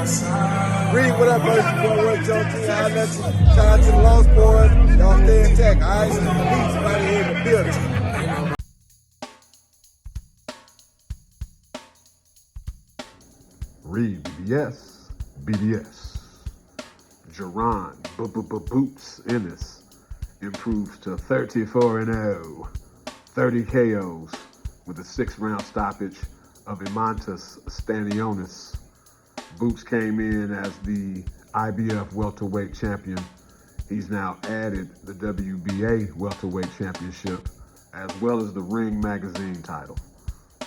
Reed, what up, bro? It's your boy, Roy Jones. I'll let you. Shout out to the Lost Boys. Y'all stay intact, all right? Peace, right here in the building. REED-BBS, BBS. Jaron, Boots, Ennis, improves to 34-0, 30 KOs with a 6-round stoppage of Stanionis. Boots came in as the IBF welterweight champion. He's now added the WBA welterweight championship as well as the Ring magazine title.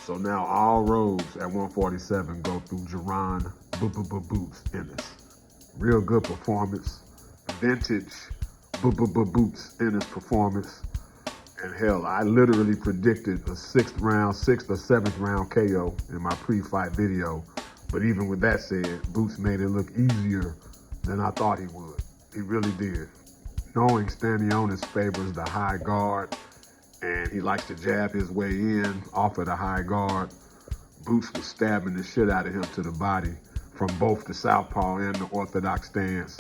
So now all roads at 147 go through Jaron Boots Ennis. Real good performance, vintage Boots Ennis performance. And hell, I literally predicted a 6th or 7th round KO in my pre-fight video. But even with that said, Boots made it look easier than I thought he would. He really did. Knowing Stanionis favors the high guard and he likes to jab his way in off of the high guard, Boots was stabbing the shit out of him to the body from both the southpaw and the orthodox stance,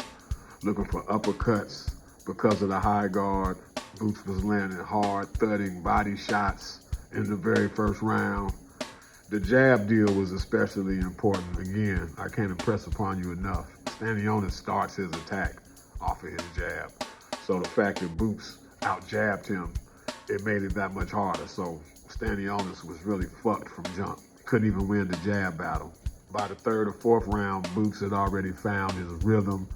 looking for uppercuts because of the high guard. Boots was landing hard, thudding body shots in the very first round. The jab deal was especially important. Again, I can't impress upon you enough. Stanionis starts his attack off of his jab. So the fact that Boots out-jabbed him, it made it that much harder. So Stanionis was really fucked from jump. Couldn't even win the jab battle. By the 3rd or 4th round, Boots had already found his rhythm,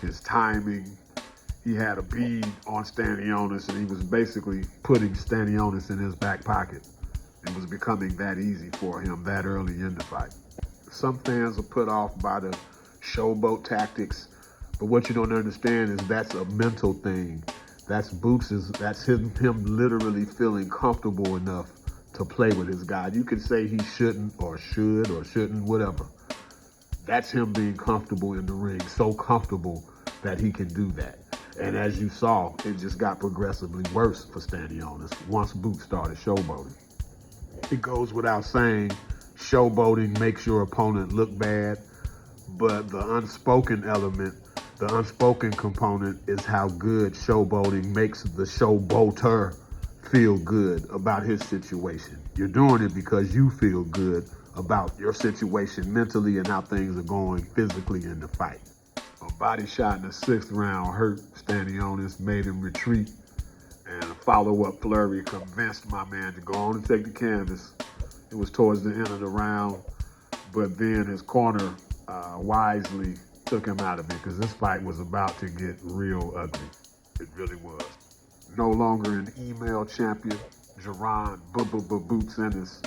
his timing. He had a bead on Stanionis and he was basically putting Stanionis in his back pocket. It was becoming that easy for him that early in the fight. Some fans are put off by the showboat tactics, but what you don't understand is that's a mental thing. That's him literally feeling comfortable enough to play with his guy. You could say he shouldn't or should or shouldn't, whatever. That's him being comfortable in the ring, so comfortable that he can do that. And as you saw, it just got progressively worse for Stanionis once Boots started showboating. It goes without saying, showboating makes your opponent look bad, but the unspoken element, the unspoken component is how good showboating makes the showboater feel good about his situation. You're doing it because you feel good about your situation mentally and how things are going physically in the fight. A body shot in the 6th round hurt Stanionis, made him retreat. And a follow-up flurry convinced my man to go on and take the canvas. It was towards the end of the round, but then his corner wisely took him out of it because this fight was about to get real ugly. It really was. No longer an email champion, Jaron Boots Ennis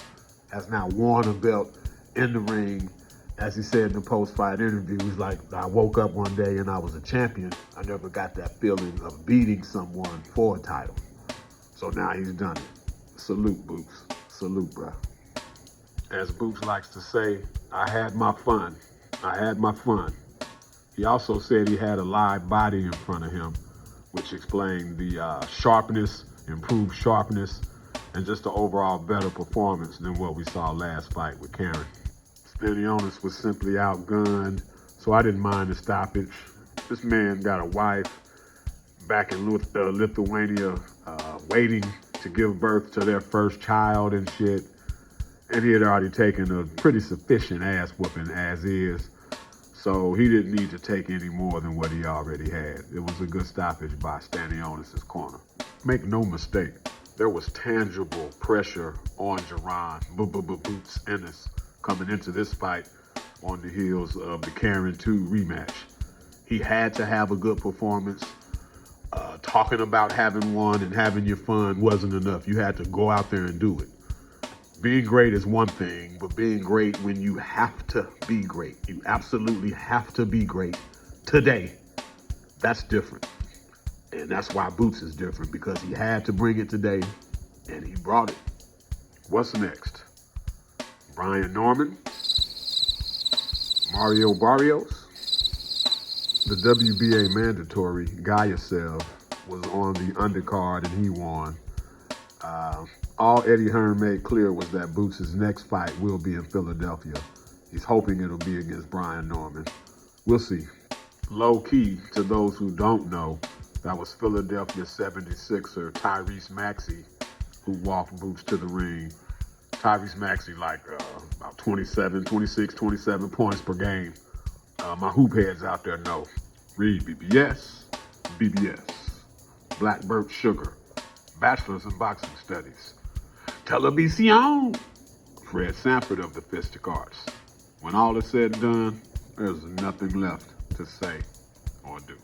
has now worn a belt in the ring. As he said in the post-fight interview, he's like, I woke up one day and I was a champion. I never got that feeling of beating someone for a title. So now he's done it. Salute, Boots. Salute, bro. As Boots likes to say, I had my fun. I had my fun. He also said he had a live body in front of him, which explained the sharpness, improved sharpness, and just the overall better performance than what we saw last fight with Karen. Stanionis was simply outgunned, so I didn't mind the stoppage. This man got a wife back in Lithuania waiting to give birth to their first child and shit. And he had already taken a pretty sufficient ass whooping as is. So he didn't need to take any more than what he already had. It was a good stoppage by Stanionis' corner. Make no mistake, there was tangible pressure on Jaron Boots Ennis coming into this fight on the heels of the Karen 2 rematch. He had to have a good performance. Talking about having won and having your fun wasn't enough. You had to go out there and do it. Being great is one thing, but being great when you have to be great, you absolutely have to be great today, that's different. And that's why Boots is different, because he had to bring it today and he brought it. What's next? Brian Norman? Mario Barrios? The WBA mandatory, Gayasev, was on the undercard and he won. All Eddie Hearn made clear was that Boots' next fight will be in Philadelphia. He's hoping it'll be against Brian Norman. We'll see. Low key, to those who don't know, that was Philadelphia 76er Tyrese Maxey who walked Boots to the ring. Tyrese Maxey like about 26, 27 points per game. My hoop heads out there know. REED-BBS, BBS, Black Birch Sugar, Bachelor's in Boxing Studies. Television, Fred Sanford of the Fistic Arts. When all is said and done, there's nothing left to say or do.